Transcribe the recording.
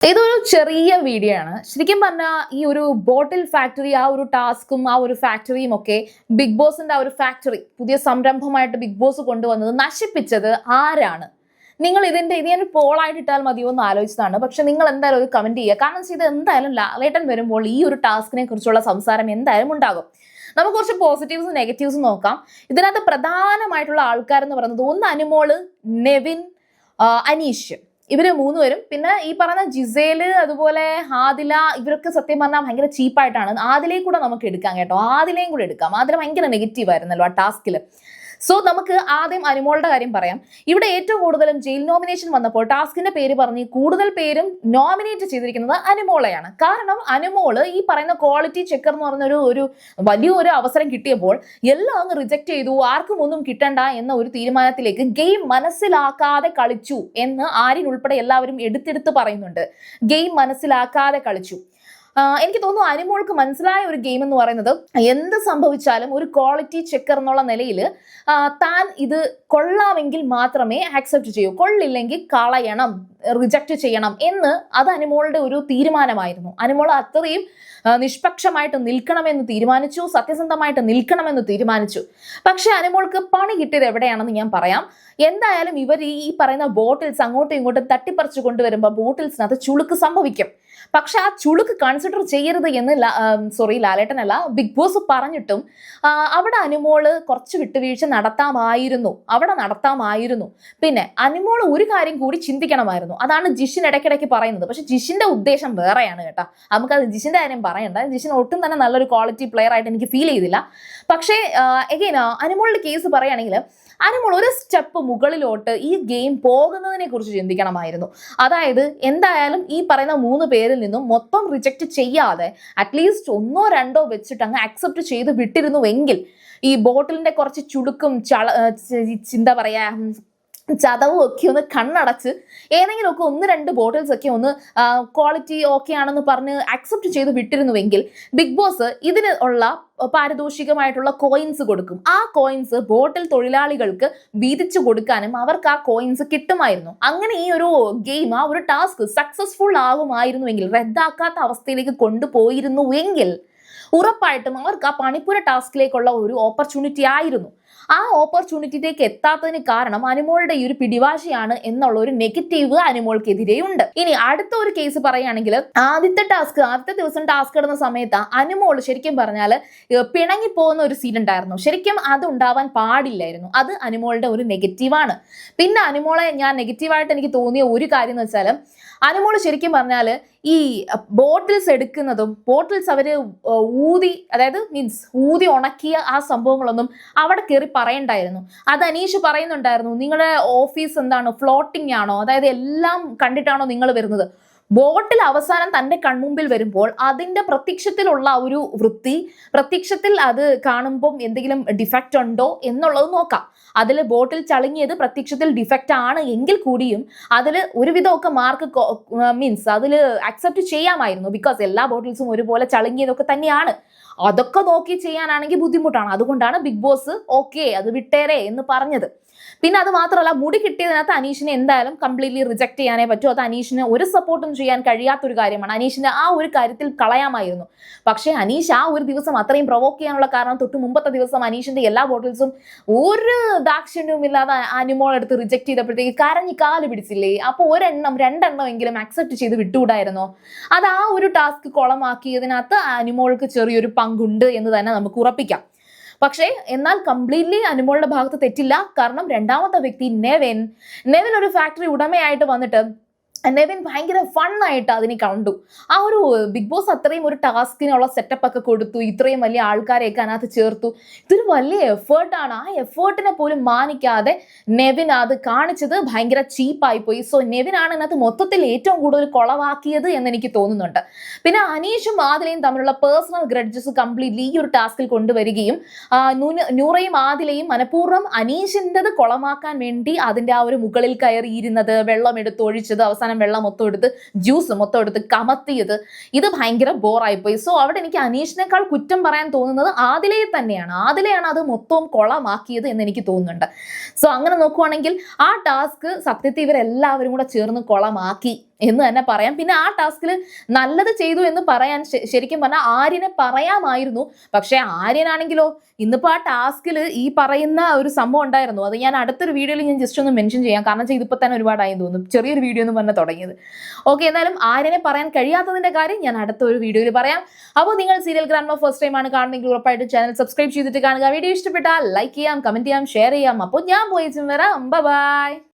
ഇതൊരു ചെറിയ വീഡിയോ ആണ്. ശരിക്കും പറഞ്ഞാൽ ഈ ഒരു ബോട്ടിൽ ഫാക്ടറി, ആ ഒരു ടാസ്കും ആ ഒരു ഫാക്ടറിയും ഒക്കെ ബിഗ് ബോസിന്റെ ആ ഒരു ഫാക്ടറി പുതിയ സംരംഭമായിട്ട് ബിഗ് ബോസ് കൊണ്ടുവന്നത് നശിപ്പിച്ചത് ആരാണ്? നിങ്ങൾ ഇത് ഞാൻ പോളായിട്ട് ഇട്ടാൽ മതിയോ എന്ന് ആലോചിച്ചതാണ്. പക്ഷെ നിങ്ങൾ എന്തായാലും ഒരു കമന്റ് ചെയ്യുക. കാരണം ഇത് എന്തായാലും ലാലേട്ടൻ വരുമ്പോൾ ഈ ഒരു ടാസ്കിനെ കുറിച്ചുള്ള സംസാരം എന്തായാലും ഉണ്ടാകും. നമുക്ക് കുറച്ച് പോസിറ്റീവ്സും നെഗറ്റീവ്സും നോക്കാം. ഇതിനകത്ത് പ്രധാനമായിട്ടുള്ള ആൾക്കാരെന്ന് പറയുന്നത് ഒന്ന് അനുമോള്, നെവിൻ, അനീഷ്, ഇവര് മൂന്നുപേരും. പിന്നെ ഈ പറഞ്ഞ ജിസേല്, അതുപോലെ ആദില, ഇവരൊക്കെ സത്യം പറഞ്ഞാൽ ഭയങ്കര ചീപ്പായിട്ടാണ്. ആദിലയെ കൂടെ നമുക്ക് എടുക്കാം കേട്ടോ, ആദിലയും കൂടെ എടുക്കാം. ആദില ഭയങ്കര നെഗറ്റീവ് ആയിരുന്നല്ലോ ആ ടാസ്കില്. സോ നമുക്ക് ആദ്യം അനുമോളുടെ കാര്യം പറയാം. ഇവിടെ ഏറ്റവും കൂടുതലും ജയിൽ നോമിനേഷൻ വന്നപ്പോൾ ടാസ്കിന്റെ പേര് പറഞ്ഞ് കൂടുതൽ പേരും നോമിനേറ്റ് ചെയ്തിരിക്കുന്നത് അനുമോളെയാണ്. കാരണം അനുമോള് ഈ പറയുന്ന ക്വാളിറ്റി ചെക്കർ എന്ന് പറഞ്ഞ ഒരു വലിയൊരു അവസരം കിട്ടിയപ്പോൾ എല്ലാം അങ്ങ് റിജക്ട് ചെയ്തു, ആർക്കും ഒന്നും കിട്ടണ്ട എന്ന ഒരു തീരുമാനത്തിലേക്ക് ഗെയിം മനസ്സിലാക്കാതെ കളിച്ചു എന്ന് ആര്യൻ ഉൾപ്പെടെ എല്ലാവരും എടുത്തെടുത്ത് പറയുന്നുണ്ട്. ഗെയിം മനസ്സിലാക്കാതെ കളിച്ചു. എനിക്ക് തോന്നുന്നു അനുമോൾക്ക് മനസ്സിലായ ഒരു ഗെയിം എന്ന് പറയുന്നത് എന്ത് സംഭവിച്ചാലും ഒരു ക്വാളിറ്റി ചെക്കർ എന്നുള്ള നിലയിൽ താൻ ഇത് കൊള്ളാമെങ്കിൽ മാത്രമേ ആക്സെപ്റ്റ് ചെയ്യൂ, കൊള്ളില്ലെങ്കിൽ കളയണം, റിജക്റ്റ് ചെയ്യണം എന്ന് അത് അനുമോളുടെ ഒരു തീരുമാനമായിരുന്നു. അനുമോൾ അത്രയും നിഷ്പക്ഷമായിട്ട് നിൽക്കണമെന്ന് തീരുമാനിച്ചു, സത്യസന്ധമായിട്ട് നിൽക്കണമെന്ന് തീരുമാനിച്ചു. പക്ഷെ അനുമോൾക്ക് പണി കിട്ടിയത് എവിടെയാണെന്ന് ഞാൻ പറയാം. എന്തായാലും ഇവർ ഈ പറയുന്ന ബോട്ടിൽസ് അങ്ങോട്ടും ഇങ്ങോട്ടും തട്ടിപ്പറിച്ചു കൊണ്ടുവരുമ്പോൾ ബോട്ടിൽസിനകത്ത് ചുളുക്ക് സംഭവിക്കും. പക്ഷെ ആ ചുളുക്ക് കൺസിഡർ ചെയ്യരുത് എന്ന് ലാലേട്ടനല്ല, ബിഗ് ബോസ് പറഞ്ഞിട്ടും അവിടെ അനുമോള് കുറച്ച് വിട്ടുവീഴ്ച നടത്താമായിരുന്നു. പിന്നെ അനുമോള് ഒരു കാര്യം കൂടി ചിന്തിക്കണമായിരുന്നു. അതാണ് ജിഷിൻ ഇടയ്ക്കിടയ്ക്ക് പറയുന്നത്. പക്ഷെ ജിഷിന്റെ ഉദ്ദേശം വേറെയാണ് കേട്ടോ. നമുക്കത് ജിഷിന്റെ കാര്യം പറയണ്ട. ജിഷിൻ ഒട്ടും തന്നെ നല്ലൊരു ക്വാളിറ്റി പ്ലെയർ ആയിട്ട് എനിക്ക് ഫീൽ ചെയ്തില്ല. പക്ഷേ എഗെയിൻ അനുമോളുടെ കേസ് പറയുകയാണെങ്കിൽ അനുമോൾ ഒരു സ്റ്റെപ്പ് മുകളിലോട്ട് ഈ ഗെയിം പോകുന്നതിനെ കുറിച്ച് ചിന്തിക്കണമായിരുന്നു. അതായത് എന്തായാലും ഈ പറയുന്ന 3 പേരിൽ നിന്നും മൊത്തം റിജക്റ്റ് ചെയ്യാതെ അറ്റ്ലീസ്റ്റ് 1ഓ 2ഓ വെച്ചിട്ട് അങ്ങ് അക്സെപ്റ്റ് ചെയ്ത് വിട്ടിരുന്നുവെങ്കിൽ ഈ ബോട്ടിലിന്റെ കുറച്ച് ചുളുക്കും എന്താ പറയാ ചതവും ഒക്കെ ഒന്ന് കണ്ണടച്ച് ഏതെങ്കിലുമൊക്കെ 1-2 ബോട്ടിൽസ് ഒക്കെ ഒന്ന് ക്വാളിറ്റി ഓക്കെ ആണെന്ന് പറഞ്ഞ് അക്സെപ്റ്റ് ചെയ്ത് വിട്ടിരുന്നുവെങ്കിൽ ബിഗ് ബോസ് ഇതിന് ഉള്ള പാരിതോഷികമായിട്ടുള്ള കോയിൻസ് കൊടുക്കും. ആ കോയിൻസ് ബോട്ടിൽ തൊഴിലാളികൾക്ക് വീതിച്ചു കൊടുക്കാനും അവർക്ക് ആ കോയിൻസ് കിട്ടുമായിരുന്നു. അങ്ങനെ ഈ ഒരു ഗെയിം, ആ ഒരു ടാസ്ക് സക്സസ്ഫുൾ ആകുമായിരുന്നുവെങ്കിൽ, റദ്ദാക്കാത്ത അവസ്ഥയിലേക്ക് കൊണ്ടുപോയിരുന്നുവെങ്കിൽ ഉറപ്പായിട്ടും അവർക്ക് ആ പണിപ്പുര ടാസ്കിലേക്കുള്ള ഒരു ഓപ്പർച്യൂണിറ്റി ആയിരുന്നു. ആ ഓപ്പർച്യൂണിറ്റിയിലേക്ക് എത്താത്തതിന് കാരണം അനുമോളുടെ ഈ ഒരു പിടിവാശിയാണ് എന്നുള്ള ഒരു നെഗറ്റീവ് അനുമോൾക്കെതിരെയുണ്ട്. ഇനി അടുത്ത ഒരു കേസ് പറയുകയാണെങ്കിൽ ആദ്യത്തെ ദിവസം ടാസ്ക് ഇടുന്ന സമയത്ത് അനുമോൾ ശരിക്കും പറഞ്ഞാൽ പിണങ്ങിപ്പോകുന്ന ഒരു സീൻ ഉണ്ടായിരുന്നു. ശരിക്കും അത് ഉണ്ടാവാൻ പാടില്ലായിരുന്നു. അത് അനുമോളുടെ ഒരു നെഗറ്റീവാണ്. പിന്നെ അനുമോളെ ഞാൻ നെഗറ്റീവായിട്ട് എനിക്ക് തോന്നിയ ഒരു കാര്യം എന്ന് വെച്ചാൽ അനുമോൾ ശരിക്കും പറഞ്ഞാൽ ഈ ബോട്ടിൽസ് എടുക്കുന്നതും ബോട്ടിൽസ് അവര് ഊതി ഉണക്കിയ ആ സംഭവങ്ങളൊന്നും അവിടെ കയറി പറയണ്ടായിരുന്നു. അത് അനീഷ് പറയുന്നുണ്ടായിരുന്നു, നിങ്ങളുടെ ഓഫീസ് എന്താണ് ഫ്ലോട്ടിംഗ് ആണോ, അതായത് എല്ലാം കണ്ടിട്ടാണോ നിങ്ങൾ വരുന്നത്? ബോട്ടിൽ അവസാനം തന്റെ കൺമുമ്പിൽ വരുമ്പോൾ അതിന്റെ പ്രത്യക്ഷത്തിലുള്ള ഒരു വൃത്തി, പ്രത്യക്ഷത്തിൽ അത് കാണുമ്പോൾ എന്തെങ്കിലും ഡിഫക്റ്റ് ഉണ്ടോ എന്നുള്ളത് നോക്കാം. അതിൽ ബോട്ടിൽ ചളുങ്ങിയത് പ്രത്യക്ഷത്തിൽ ഡിഫക്റ്റ് ആണ് എങ്കിൽ കൂടിയും അതിൽ ഒരുവിധമൊക്കെ മാർക്ക് അതിൽ അക്സെപ്റ്റ് ചെയ്യാമായിരുന്നു. ബിക്കോസ് എല്ലാ ബോട്ടിൽസും ഒരുപോലെ ചളുങ്ങിയതൊക്കെ തന്നെയാണ്. അതൊക്കെ നോക്കി ചെയ്യാനാണെങ്കിൽ ബുദ്ധിമുട്ടാണ്. അതുകൊണ്ടാണ് ബിഗ് ബോസ് ഓക്കെ അത് വിട്ടേരെ എന്ന് പറഞ്ഞത്. പിന്നെ അത് മാത്രമല്ല, മുടി കിട്ടിയതിനകത്ത് അനീഷിനെ എന്തായാലും കംപ്ലീറ്റ്ലി റിജക്ട് ചെയ്യാനേ പറ്റൂ. അത് അനീഷിന് ഒരു സപ്പോർട്ടും ചെയ്യാൻ കഴിയാത്തൊരു കാര്യമാണ്. അനീഷിന്റെ ആ ഒരു കാര്യത്തിൽ കളയാമായിരുന്നു. പക്ഷേ അനീഷ് ആ ഒരു ദിവസം അത്രയും പ്രൊവോക്ക് ചെയ്യാനുള്ള കാരണം തൊട്ട് മുമ്പത്തെ ദിവസം അനീഷിന്റെ എല്ലാ ബോട്ടിൽസും ഒരു ദാക്ഷിണ്യവും ഇല്ലാതെ അനുമോൾ എടുത്ത് റിജക്ട് ചെയ്തപ്പോഴത്തേക്ക് കരഞ്ഞ് കാല് പിടിച്ചില്ലേ? അപ്പോൾ 1-2 എങ്കിലും അക്സെപ്റ്റ് ചെയ്ത് വിട്ടുകൂടായിരുന്നോ? അത് ആ ഒരു ടാസ്ക് കുളമാക്കിയതിനകത്ത് അനുമോൾക്ക് ചെറിയൊരു പങ്കുണ്ട് എന്ന് തന്നെ നമുക്ക് ഉറപ്പിക്കാം. പക്ഷേ എന്നാൽ കംപ്ലീറ്റ്ലി അനുമോളുടെ ഭാഗത്ത് തെറ്റില്ല. കാരണം രണ്ടാമത്തെ വ്യക്തി നെവിൻ ഒരു ഫാക്ടറി ഉടമയായിട്ട് വന്നിട്ട് നെവിൻ ഭയങ്കര ഫണ്ണായിട്ട് അതിനെ കണ്ടു. ആ ഒരു ബിഗ് ബോസ് അത്രയും ഒരു ടാസ്കിനുള്ള സെറ്റപ്പ് ഒക്കെ കൊടുത്തു, ഇത്രയും വലിയ ആൾക്കാരെയൊക്കെ അതിനകത്ത് ചേർത്തു. ഇതൊരു വലിയ എഫേർട്ടാണ്. ആ എഫേർട്ടിനെ പോലും മാനിക്കാതെ നെവിൻ അത് കാണിച്ചത് ഭയങ്കര ചീപ്പായി പോയി. സോ നെവിനാണ് ഇതിനകത്ത് മൊത്തത്തിൽ ഏറ്റവും കൂടുതൽ കുളവാക്കിയത് എന്ന് എനിക്ക് തോന്നുന്നുണ്ട്. പിന്നെ അനീഷും ആദിലയും തമ്മിലുള്ള പേഴ്സണൽ ഗ്രഡ്ജസ് കംപ്ലീറ്റ്ലി ഈ ഒരു ടാസ്കിൽ കൊണ്ടുവരികയും നൂറയും ആദിലയും മനഃപൂർവ്വം അനീഷിൻ്റെത് കുളമാക്കാൻ വേണ്ടി അതിന്റെ ആ ഒരു മുകളിൽ കയറിയിരുന്നത്, വെള്ളം എടുത്ത് ഒഴിച്ചത്, അവസാനം വെള്ളം മൊത്തം എടുത്ത് ജ്യൂസ് മൊത്തം എടുത്ത് കമത്തിയത്, ഇത് ഭയങ്കര ബോറായിപ്പോയി. സോ അവിടെ എനിക്ക് അനീഷിനേക്കാൾ കുറ്റം പറയാൻ തോന്നുന്നത് ആദിലയെ തന്നെയാണ്. ആദിലയാണ് അത് മൊത്തവും കൊളമാക്കിയത് എന്ന് എനിക്ക് തോന്നുന്നുണ്ട്. സോ അങ്ങനെ നോക്കുവാണെങ്കിൽ ആ ടാസ്ക് സത്യത്തിൽ ഇവരെല്ലാവരും കൂടെ ചേർന്ന് കൊളമാക്കി. എന്ന് തന്നെ പറയാം. പിന്നെ ആ ടാസ്കിൽ നല്ലത് ചെയ്തു എന്ന് പറയാൻ ശരിക്കും പറഞ്ഞാൽ ആര്യനെ പറയാമായിരുന്നു. പക്ഷെ ആര്യനാണെങ്കിലോ ഇന്നിപ്പോ ആ ടാസ്കിൽ ഈ പറയുന്ന ഒരു സംഭവം ഉണ്ടായിരുന്നു. അത് ഞാൻ അടുത്തൊരു വീഡിയോയിൽ ഞാൻ ജസ്റ്റ് ഒന്ന് മെൻഷൻ ചെയ്യാം. കാരണം വെച്ചാൽ ഇതിപ്പോ തന്നെ ഒരുപാടായി തോന്നുന്നു, ചെറിയൊരു വീഡിയോ എന്ന് പറഞ്ഞാൽ തുടങ്ങിയത്. ഓക്കെ, എന്നാലും ആര്യനെ പറയാൻ കഴിയാത്തതിന്റെ കാര്യം ഞാൻ അടുത്തൊരു വീഡിയോയിൽ പറയാം. അപ്പോൾ നിങ്ങൾ സീരിയൽ ഗ്രാൻഡ്മ ഫസ്റ്റ് ടൈം ആണ് കാണുന്നെങ്കിൽ ഉറപ്പായിട്ട് ചാനൽ സബ്സ്ക്രൈബ് ചെയ്തിട്ട് കാണുക. വീഡിയോ ഇഷ്ടപ്പെട്ടാൽ ലൈക്ക് ചെയ്യാം, കമന്റ് ചെയ്യാം, ഷെയർ ചെയ്യാം. അപ്പോൾ ഞാൻ പോയി വരാം. ബൈ.